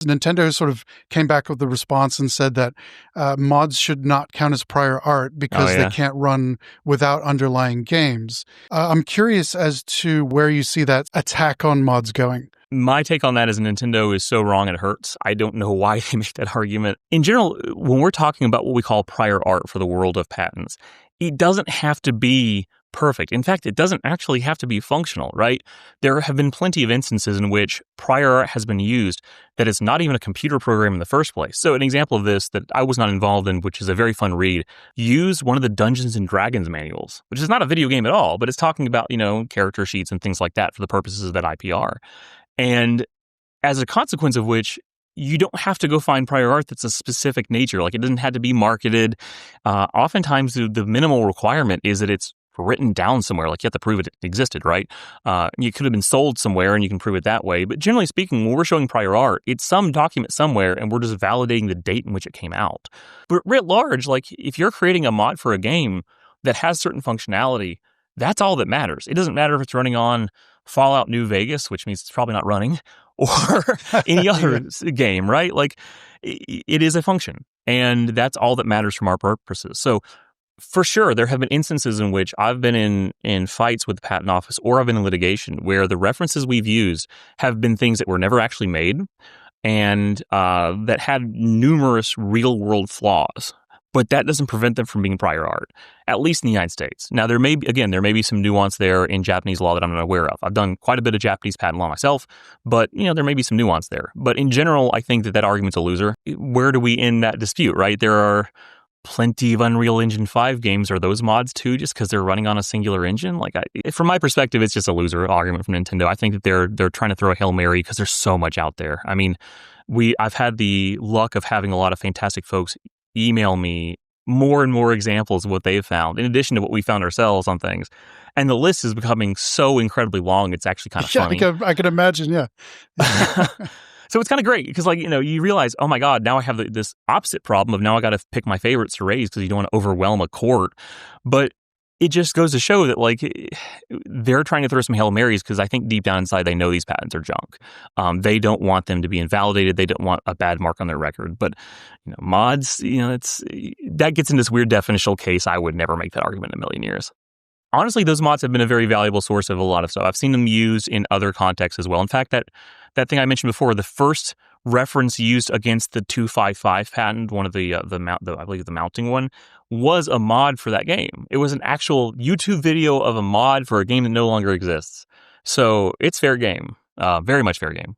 Nintendo sort of came back with the response and said that mods should not count as prior art because they can't run without underlying games. I'm curious as to where you see that attack on mods going. My take on that is Nintendo is so wrong it hurts. I don't know why they make that argument. In general, when we're talking about what we call prior art for the world of patents, it doesn't have to be perfect. In fact, it doesn't actually have to be functional, right? There have been plenty of instances in which prior art has been used that is not even a computer program in the first place. So an example of this that I was not involved in, which is a very fun read, used one of the Dungeons and Dragons manuals, which is not a video game at all, but it's talking about, character sheets and things like that for the purposes of that IPR. And as a consequence of which, you don't have to go find prior art that's a specific nature. Like, it doesn't have to be marketed. Oftentimes, the minimal requirement is that it's written down somewhere. Like, you have to prove it existed, right? It could have been sold somewhere, and you can prove it that way. But generally speaking, when we're showing prior art, it's some document somewhere, and we're just validating the date in which it came out. But writ large, like, if you're creating a mod for a game that has certain functionality, that's all that matters. It doesn't matter if it's running on Fallout New Vegas, which means it's probably not running, or any other game, right? Like, it is a function, and that's all that matters from our purposes. So for sure, there have been instances in which I've been in fights with the patent office, or I've been in litigation where the references we've used have been things that were never actually made and that had numerous real-world flaws. But that doesn't prevent them from being prior art, at least in the United States. Now, there may be some nuance there in Japanese law that I'm not aware of. I've done quite a bit of Japanese patent law myself, but, there may be some nuance there. But in general, I think that argument's a loser. Where do we end that dispute, right? There are plenty of Unreal Engine 5 games. Are those mods too, just because they're running on a singular engine? Like, from my perspective, it's just a loser argument from Nintendo. I think that they're trying to throw a Hail Mary because there's so much out there. I mean, I've had the luck of having a lot of fantastic folks email me more and more examples of what they've found, in addition to what we found ourselves on things. And the list is becoming so incredibly long, it's actually kind of funny. I can imagine, yeah. So it's kind of great because, you realize, oh my God, now I have this opposite problem of now I got to pick my favorites to raise because you don't want to overwhelm a court. But it just goes to show that, they're trying to throw some Hail Marys because I think deep down inside they know these patents are junk. They don't want them to be invalidated. They don't want a bad mark on their record. But, mods, that gets into this weird definitional case. I would never make that argument in a million years. Honestly, those mods have been a very valuable source of a lot of stuff. I've seen them used in other contexts as well. In fact, that thing I mentioned before, the first reference used against the 255 patent, one of I believe the mounting one, was a mod for that game. It was an actual YouTube video of a mod for a game that no longer exists. So it's fair game, very much fair game.